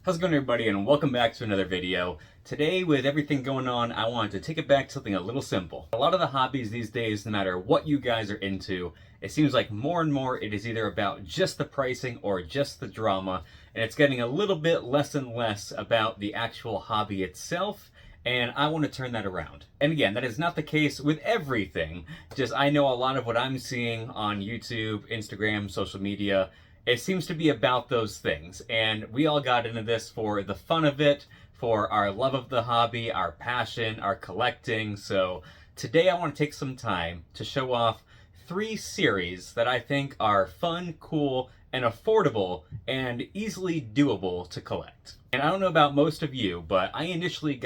How's it going, everybody, and welcome back to another video. Today, with everything going on, I wanted to take it back to something a little simple. A lot of the hobbies these days, no matter what you guys are into, it seems like more and more it is either about just the pricing or just the drama, and it's getting a little bit less and less about the actual hobby itself, and I want to turn that around. And again, that is not the case with everything, just I know a lot of what I'm seeing on YouTube, Instagram, social media, it seems to be about those things, and we all got into this for the fun of it, for our love of the hobby, our passion, our collecting. So today I want to take some time to show off 3 series that I think are fun, cool, and affordable, and easily doable to collect. And I don't know about most of you, but I initially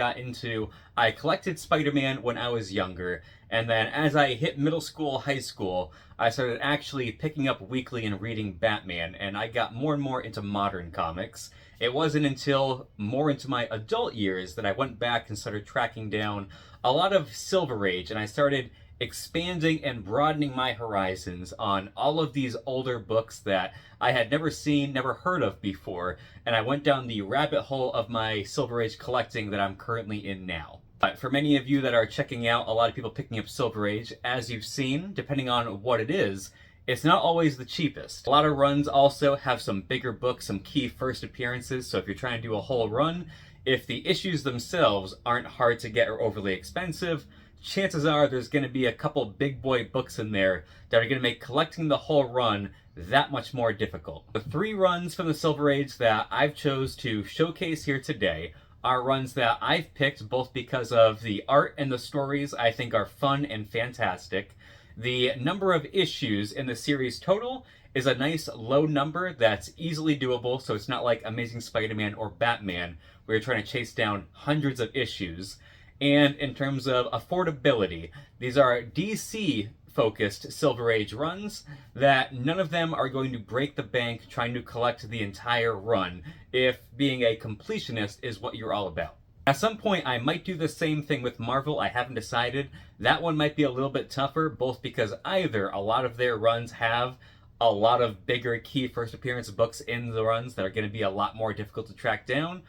I collected Spider-Man when I was younger, and then as I hit middle school, high school, I started actually picking up weekly and reading Batman, and I got more and more into modern comics. It wasn't until more into my adult years that I went back and started tracking down a lot of Silver Age, and I started expanding and broadening my horizons on all of these older books that I had never seen, never heard of before, and I went down the rabbit hole of my Silver Age collecting that I'm currently in now. But for many of you that are checking out, a lot of people picking up Silver Age, as you've seen, depending on what it is, it's not always the cheapest. A lot of runs also have some bigger books, some key first appearances, so if you're trying to do a whole run, if the issues themselves aren't hard to get or overly expensive, chances are there's going to be a couple big boy books in there that are going to make collecting the whole run that much more difficult. The 3 runs from the Silver Age that I've chose to showcase here today are runs that I've picked both because of the art and the stories I think are fun and fantastic. The number of issues in the series total is a nice low number that's easily doable, so it's not like Amazing Spider-Man or Batman where you're trying to chase down hundreds of issues. And in terms of affordability, these are DC-focused Silver Age runs that none of them are going to break the bank trying to collect the entire run if being a completionist is what you're all about. At some point, I might do the same thing with Marvel. I haven't decided. That one might be a little bit tougher, both because either a lot of their runs have a lot of bigger key first appearance books in the runs that are going to be a lot more difficult to track down,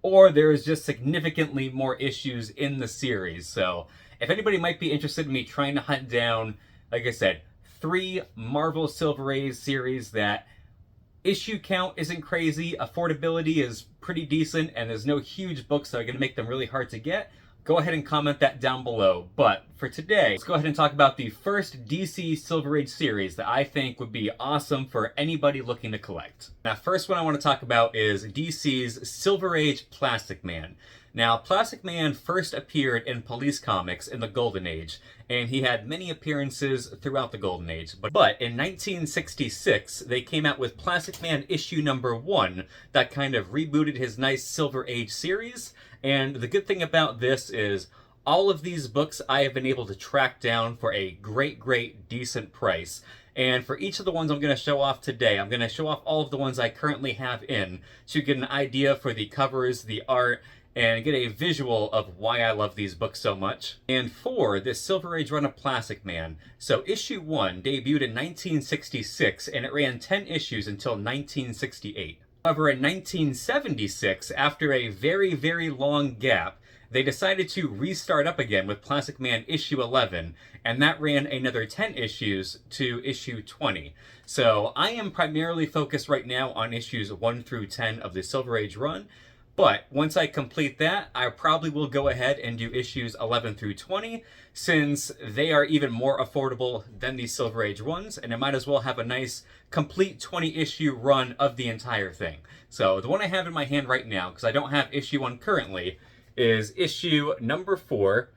or there is just significantly more issues in the series. So if anybody might be interested in me trying to hunt down, like I said, 3 Marvel Silver Age series that issue count isn't crazy, affordability is pretty decent, and there's no huge books that are going to make them really hard to get, go ahead and comment that down below. But for today, let's go ahead and talk about the first DC Silver Age series that I think would be awesome for anybody looking to collect. Now, first one I want to talk about is DC's Silver Age Plastic Man. Now, Plastic Man first appeared in Police Comics in the Golden Age, and he had many appearances throughout the Golden Age. But in 1966, they came out with Plastic Man issue number 1 that kind of rebooted his nice Silver Age series. And the good thing about this is all of these books I have been able to track down for a great, decent price. And for each of the ones I'm going to show off today, I'm going to show off all of the ones I currently have in to get an idea for the covers, the art, and get a visual of why I love these books so much. And for this Silver Age run of Plastic Man, so issue 1 debuted in 1966, and it ran 10 issues until 1968. However, in 1976, after a very long gap, they decided to restart up again with Plastic Man issue 11, and that ran another 10 issues to issue 20. So I am primarily focused right now on issues 1 through 10 of the Silver Age run, but once I complete that, I probably will go ahead and do issues 11 through 20, since they are even more affordable than the Silver Age ones, and I might as well have a nice, complete 20-issue run of the entire thing. So the one I have in my hand right now, because I don't have issue 1 currently, is issue number 4,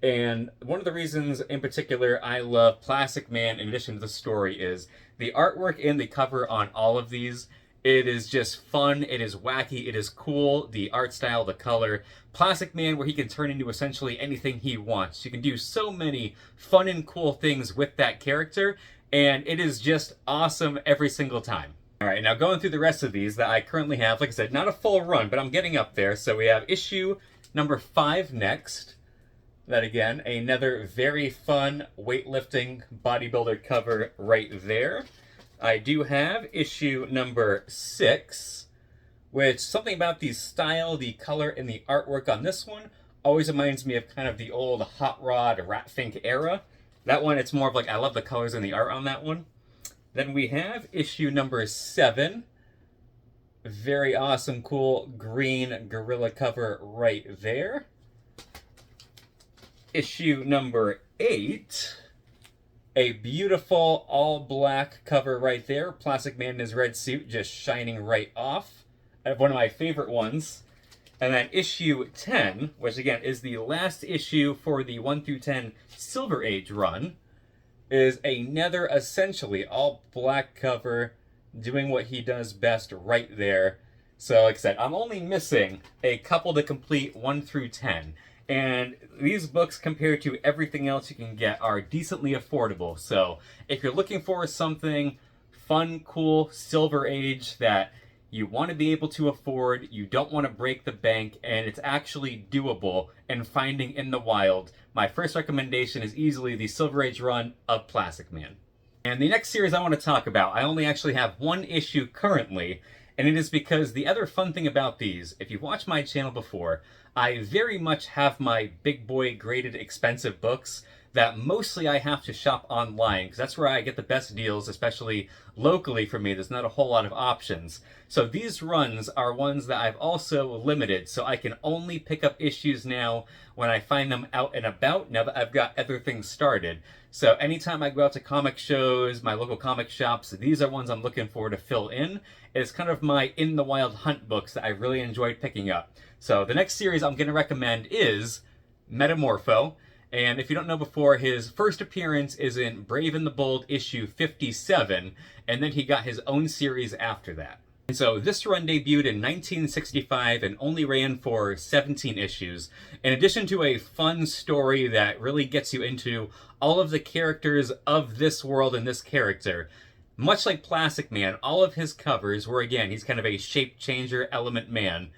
and one of the reasons in particular I love Plastic Man in addition to the story is the artwork and the cover on all of these. It is just fun, it is wacky, it is cool, the art style, the color. Plastic Man, where he can turn into essentially anything he wants. You can do so many fun and cool things with that character, and it is just awesome every single time. Alright, now going through the rest of these that I currently have, like I said, not a full run, but I'm getting up there. So we have issue number 5 next. That again, another very fun weightlifting bodybuilder cover right there. I do have issue number 6, which something about the style, the color, and the artwork on this one always reminds me of kind of the old Hot Rod Rat Fink era. That one, it's more of like, I love the colors and the art on that one. Then we have issue number 7. Very awesome, cool green gorilla cover right there. Issue number 8. A beautiful all black cover right there. Plastic Man in his red suit just shining right off. One of my favorite ones. And then issue 10, which again is the last issue for the 1 through 10 Silver Age run, is another essentially all black cover doing what he does best right there. So like I said, I'm only missing a couple to complete 1 through 10. And these books, compared to everything else you can get, are decently affordable. So if you're looking for something fun, cool, Silver Age that you want to be able to afford, you don't want to break the bank, and it's actually doable and finding in the wild, my first recommendation is easily the Silver Age run of Plastic Man. And the next series I want to talk about, I only actually have 1 issue currently, and it is because the other fun thing about these, if you've watched my channel before, I very much have my big boy graded expensive books that mostly I have to shop online, because that's where I get the best deals, especially locally for me. There's not a whole lot of options. So these runs are ones that I've also limited, so I can only pick up issues now when I find them out and about, now that I've got other things started. So anytime I go out to comic shows, my local comic shops, these are ones I'm looking for to fill in. It's kind of my in the wild hunt books that I really enjoyed picking up. So the next series I'm going to recommend is Metamorpho. And if you don't know before, his first appearance is in Brave and the Bold issue 57, and then he got his own series after that. And so this run debuted in 1965 and only ran for 17 issues. In addition to a fun story that really gets you into all of the characters of this world and this character, much like Plastic Man, all of his covers were, again, he's kind of a shape changer element man.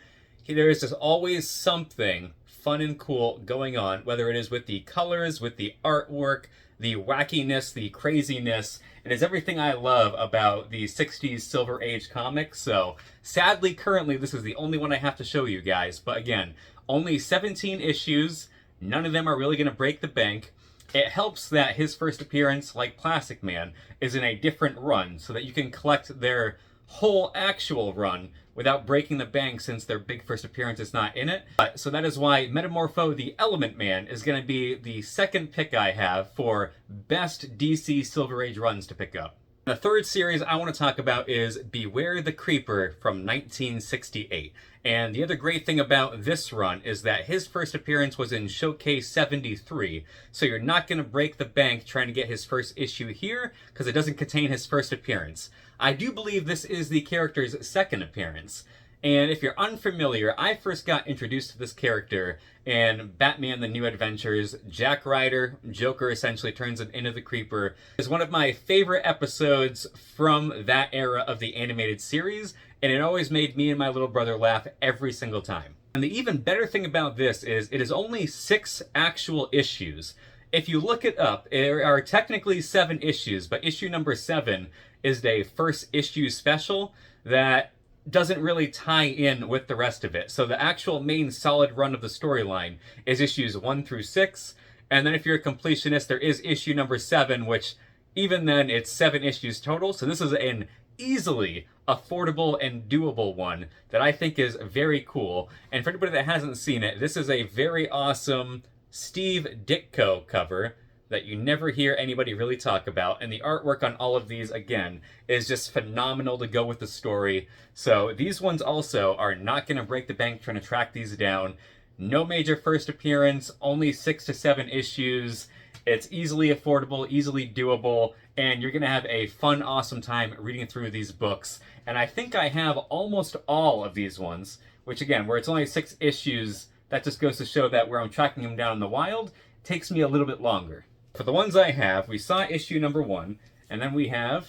There is just always something fun and cool going on, whether it is with the colors, with the artwork, the wackiness, the craziness. It is everything I love about the 60s Silver Age comics. So sadly, currently, this is the only one I have to show you guys. But again, only 17 issues. None of them are really going to break the bank. It helps that his first appearance, like Plastic Man, is in a different run so that you can collect their whole actual run without breaking the bank, since their big first appearance is not in it. So that is why Metamorpho the Element Man is going to be the second pick I have for best DC Silver Age runs to pick up. The third series I want to talk about is Beware the Creeper from 1968. And the other great thing about this run is that his first appearance was in Showcase 73, so you're not going to break the bank trying to get his first issue here, because it doesn't contain his first appearance. I do believe this is the character's second appearance. And if you're unfamiliar, I first got introduced to this character in Batman The New Adventures. Jack Ryder, Joker, essentially turns him into the Creeper. It's one of my favorite episodes from that era of the animated series, and it always made me and my little brother laugh every single time. And the even better thing about this is it is only 6 actual issues. If you look it up, there are technically 7 issues, but issue number 7 is a first issue special that doesn't really tie in with the rest of it. So the actual main solid run of the storyline is issues 1 through 6, and then if you're a completionist, there is issue number 7, which even then it's 7 issues total. So this is an easily affordable and doable one that I think is very cool. And for anybody that hasn't seen it, this is a very awesome Steve Ditko cover that you never hear anybody really talk about, and the artwork on all of these, again, is just phenomenal to go with the story. So these ones also are not going to break the bank trying to track these down. No major first appearance, only 6 to 7 issues. It's easily affordable, easily doable, and you're going to have a fun, awesome time reading through these books. And I think I have almost all of these ones, which again, where it's only 6 issues, that just goes to show that where I'm tracking them down in the wild, takes me a little bit longer. For the ones I have, we saw issue number 1, and then we have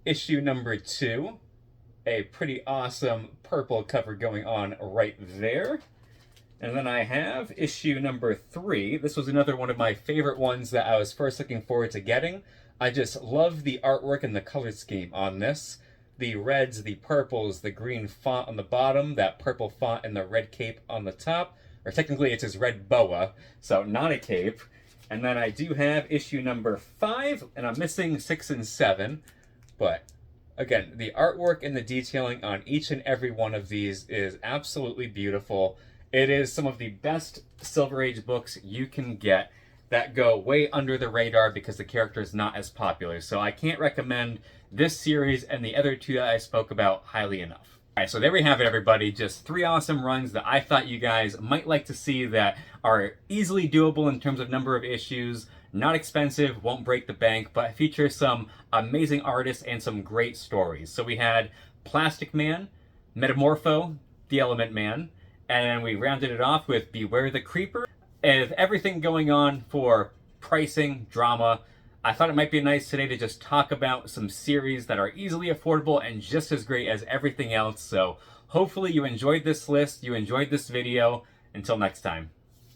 issue number 2, a pretty awesome purple cover going on right there. And then I have issue number 3. This was another one of my favorite ones that I was first looking forward to getting. I just love the artwork and the color scheme on this. the reds, the purples, the green font on the bottom, that purple font, and the red cape on the top. Or technically it's his red boa, so not a cape. And then I do have issue number 5, and I'm missing 6 and 7. But again, the artwork and the detailing on each and every one of these is absolutely beautiful. It is some of the best Silver Age books you can get that go way under the radar because the character is not as popular. So I can't recommend this series and the other 2 that I spoke about highly enough. Alright, so there we have it, everybody. Just 3 awesome runs that I thought you guys might like to see that are easily doable in terms of number of issues, not expensive, won't break the bank, but feature some amazing artists and some great stories. So we had Plastic Man, Metamorpho, The Element Man, and we rounded it off with Beware the Creeper. And with everything going on for pricing, drama, I thought it might be nice today to just talk about some series that are easily affordable and just as great as everything else. So hopefully you enjoyed this list, you enjoyed this video. Until next time.